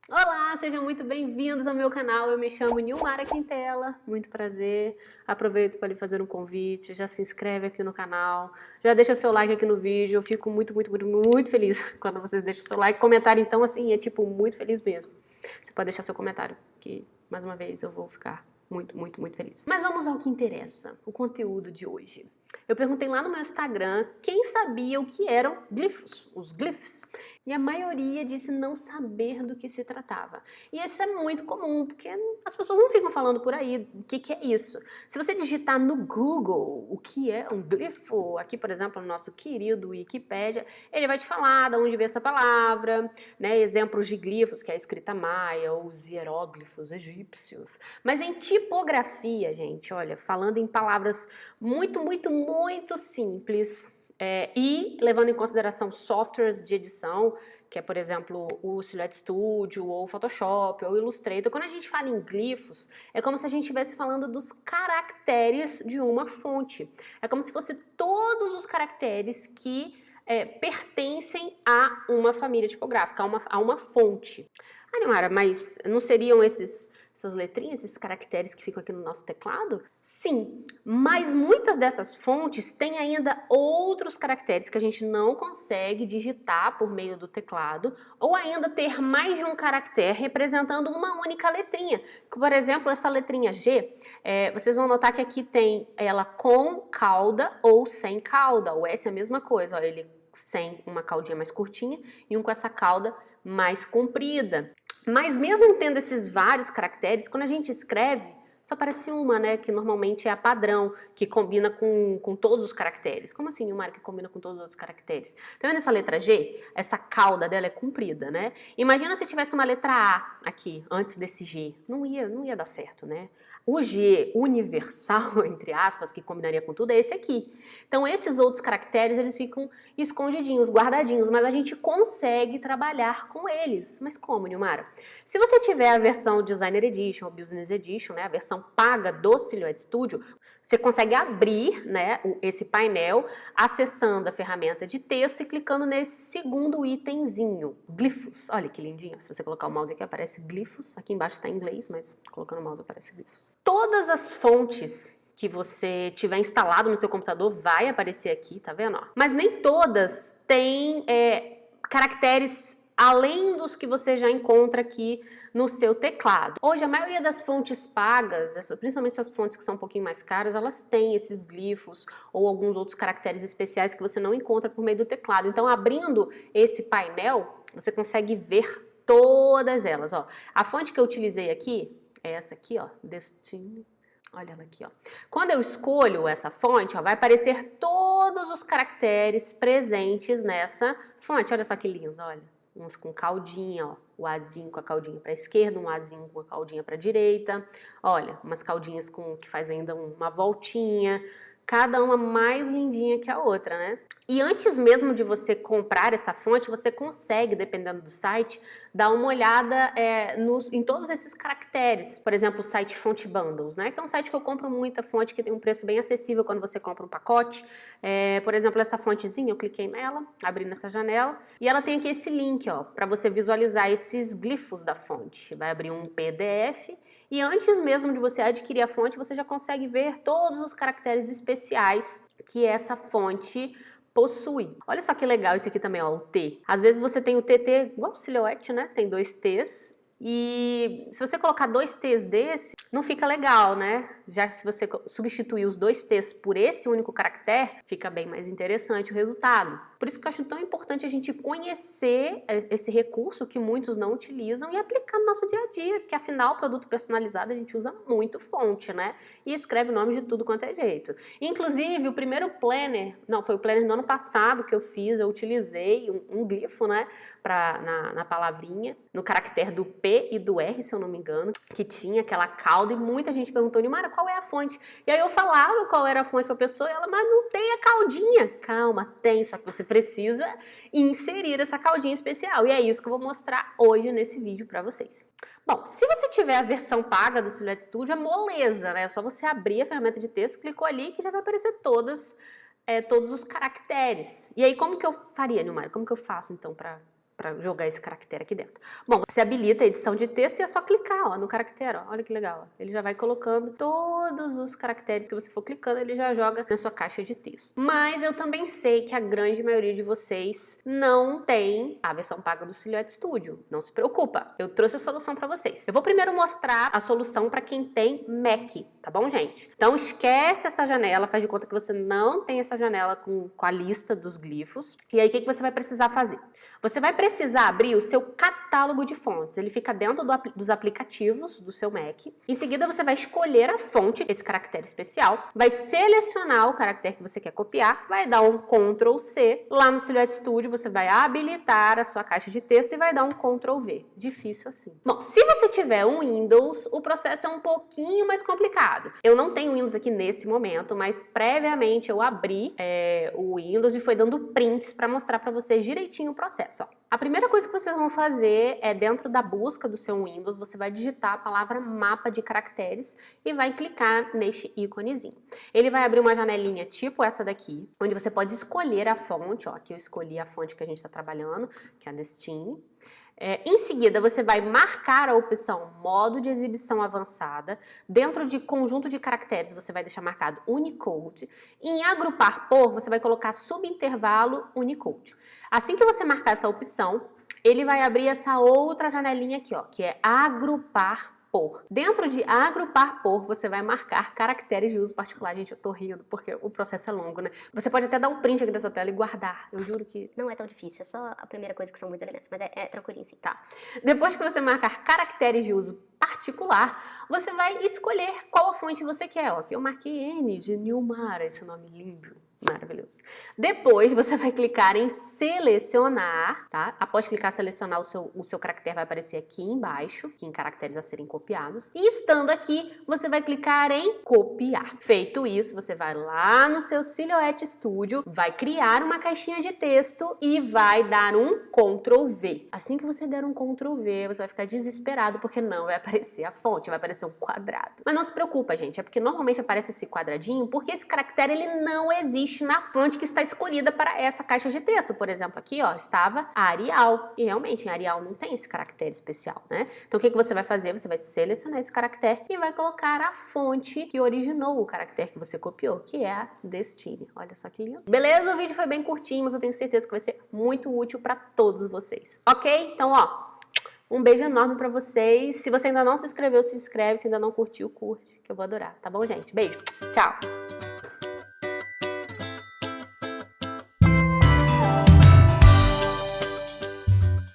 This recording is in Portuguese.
Olá, sejam muito bem-vindos ao meu canal. Eu me chamo Nilmara Quintela, muito prazer. Aproveito para lhe fazer um convite, já se inscreve aqui no canal, já deixa seu like aqui no vídeo. Eu fico muito feliz quando vocês deixam seu like. Comentário, então, assim, é tipo muito feliz mesmo. Você pode deixar seu comentário, que mais uma vez eu vou ficar muito feliz. Mas vamos ao que interessa, o conteúdo de hoje. Eu perguntei lá no meu Instagram quem sabia o que eram glifos, os glyphs. E a maioria disse não saber do que se tratava. E isso é muito comum, porque as pessoas não ficam falando por aí o que é isso. Se você digitar no Google o que é um glifo, aqui, por exemplo, no nosso querido Wikipédia, ele vai te falar de onde veio essa palavra, né, exemplos de glifos, que é a escrita maia, ou os hieróglifos egípcios. Mas em tipografia, gente, olha, falando em palavras muito simples, e levando em consideração softwares de edição, que é, por exemplo, o Silhouette Studio, ou o Photoshop, ou o Illustrator. Quando a gente fala em glifos, é como se a gente estivesse falando dos caracteres de uma fonte. É como se fosse todos os caracteres que pertencem a uma família tipográfica, a uma fonte. Ah, Nilmara, mas não seriam essas letrinhas, esses caracteres que ficam aqui no nosso teclado? Sim, mas muitas dessas fontes têm ainda outros caracteres que a gente não consegue digitar por meio do teclado, ou ainda ter mais de um caractere representando uma única letrinha. Por exemplo, essa letrinha G, vocês vão notar que aqui tem ela com cauda ou sem cauda. O S é a mesma coisa, ó, ele sem uma caudinha mais curtinha e um com essa cauda mais comprida. Mas mesmo tendo esses vários caracteres, quando a gente escreve, só aparece uma, né, que normalmente é a padrão, que combina com todos os caracteres. Como assim, Nilmara, que combina com todos os outros caracteres? Tá vendo essa letra G? Essa cauda dela é comprida, né? Imagina se tivesse uma letra A aqui, antes desse G. Não ia dar certo, né? O G universal, entre aspas, que combinaria com tudo, é esse aqui. Então, esses outros caracteres, eles ficam escondidinhos, guardadinhos, mas a gente consegue trabalhar com eles. Mas como, Nilmara? Se você tiver a versão Designer Edition ou Business Edition, né, a versão paga do Silhouette Studio, você consegue abrir, né, esse painel acessando a ferramenta de texto e clicando nesse segundo itemzinho, glifos. Olha que lindinho, se você colocar o mouse aqui aparece glifos, aqui embaixo está em inglês, mas colocando o mouse aparece glifos. Todas as fontes que você tiver instalado no seu computador vai aparecer aqui, tá vendo? Mas nem todas têm caracteres além dos que você já encontra aqui no seu teclado. Hoje, a maioria das fontes pagas, principalmente essas fontes que são um pouquinho mais caras, elas têm esses glifos ou alguns outros caracteres especiais que você não encontra por meio do teclado. Então, abrindo esse painel, você consegue ver todas elas, ó. A fonte que eu utilizei aqui é essa aqui, ó, Destiny. Olha ela aqui, ó. Quando eu escolho essa fonte, ó, vai aparecer todos os caracteres presentes nessa fonte. Olha só que lindo, olha. Uns com caudinha, ó. O Azinho com a caudinha para a esquerda, um Azinho com a caudinha para a direita. Olha, umas caudinhas que faz ainda uma voltinha. Cada uma mais lindinha que a outra, né? E antes mesmo de você comprar essa fonte, você consegue, dependendo do site, dar uma olhada em todos esses caracteres. Por exemplo, o site Font Bundles, né? Que é um site que eu compro muita fonte, que tem um preço bem acessível quando você compra um pacote. Por exemplo, essa fontezinha, eu cliquei nela, abri nessa janela, e ela tem aqui esse link, ó, para você visualizar esses glifos da fonte. Vai abrir um PDF, e antes mesmo de você adquirir a fonte, você já consegue ver todos os caracteres especiais que essa fonte possui. Olha só que legal esse aqui também, ó, o T. Às vezes você tem o TT igual o Silhouette, né? Tem 2 T's. E se você colocar 2 T's desse, não fica legal, né? Já que se você substituir os 2 T's por esse único caractere, fica bem mais interessante o resultado. Por isso que eu acho tão importante a gente conhecer esse recurso que muitos não utilizam e aplicar no nosso dia a dia, porque afinal, produto personalizado a gente usa muito fonte, né? E escreve o nome de tudo quanto é jeito. Inclusive, o primeiro planner, não, foi o planner do ano passado que eu fiz, eu utilizei um glifo, né? Na palavrinha, no caractere do P e do R, se eu não me engano, que tinha aquela cauda e muita gente perguntou, Nilmara, qual é a fonte? E aí eu falava qual era a fonte para a pessoa e ela, mas não tem a caudinha. Calma, tem, só que você precisa inserir essa caudinha especial. E é isso que eu vou mostrar hoje nesse vídeo para vocês. Bom, se você tiver a versão paga do Silhouette Studio, é moleza, né? É só você abrir a ferramenta de texto, clicou ali que já vai aparecer todos os caracteres. E aí, como que eu faria, Nilmara? Como que eu faço, então, para para jogar esse caractere aqui dentro. Bom, você habilita a edição de texto e é só clicar, ó, no caractere, ó. Olha que legal, ó. Ele já vai colocando todos os caracteres que você for clicando, ele já joga na sua caixa de texto. Mas eu também sei que a grande maioria de vocês não tem a versão paga do Silhouette Studio. Não se preocupa, eu trouxe a solução para vocês. Eu vou primeiro mostrar a solução para quem tem Mac, tá bom, gente? Então esquece essa janela, faz de conta que você não tem essa janela com a lista dos glifos. E aí o que você vai precisar fazer? Você vai precisar abrir o seu catálogo de fontes. Ele fica dentro dos aplicativos do seu Mac. Em seguida, você vai escolher a fonte, esse caractere especial, vai selecionar o caractere que você quer copiar, vai dar um Ctrl C. Lá no Silhouette Studio, você vai habilitar a sua caixa de texto e vai dar um Ctrl V. Difícil assim. Bom, se você tiver um Windows, o processo é um pouquinho mais complicado. Eu não tenho Windows aqui nesse momento, mas previamente eu abri o Windows e foi dando prints para mostrar para vocês direitinho o processo. Ó. A primeira coisa que vocês vão fazer é dentro da busca do seu Windows, você vai digitar a palavra mapa de caracteres e vai clicar neste íconezinho. Ele vai abrir uma janelinha tipo essa daqui, onde você pode escolher a fonte, ó, aqui eu escolhi a fonte que a gente está trabalhando, que é a Destiny. Em seguida, você vai marcar a opção modo de exibição avançada. Dentro de conjunto de caracteres, você vai deixar marcado Unicode. Em agrupar por, você vai colocar subintervalo Unicode. Assim que você marcar essa opção, ele vai abrir essa outra janelinha aqui, ó, que é agrupar por. Dentro de agrupar por, você vai marcar caracteres de uso particular. Gente, eu tô rindo porque o processo é longo, né? Você pode até dar um print aqui dessa tela e guardar. Eu juro que não é tão difícil, é só a primeira coisa que são muitos elementos, mas é tranquilinho sim, tá? Depois que você marcar caracteres de uso particular, você vai escolher qual a fonte você quer. Ó, aqui eu marquei N de Nilmara, esse nome lindo. Maravilhoso. Depois você vai clicar em selecionar, tá? Após clicar em selecionar, o seu caractere vai aparecer aqui embaixo, aqui em caracteres a serem copiados. E estando aqui, você vai clicar em copiar. Feito isso, você vai lá no seu Silhouette Studio, vai criar uma caixinha de texto e vai dar um Ctrl V. Assim que você der um Ctrl V, você vai ficar desesperado porque não vai aparecer a fonte, vai aparecer um quadrado. Mas não se preocupa, gente, é porque normalmente aparece esse quadradinho porque esse caractere ele não existe na fonte que está escolhida para essa caixa de texto. Por exemplo, aqui ó, estava Arial. E realmente em Arial não tem esse caractere especial, né? Então o que você vai fazer? Você vai selecionar esse caractere e vai colocar a fonte que originou o caractere que você copiou, que é a Destiny. Olha só que lindo. Beleza? O vídeo foi bem curtinho, mas eu tenho certeza que vai ser muito útil para todos vocês. Ok? Então, ó, um beijo enorme pra vocês. Se você ainda não se inscreveu, se inscreve. Se ainda não curtiu, curte, que eu vou adorar. Tá bom, gente? Beijo. Tchau.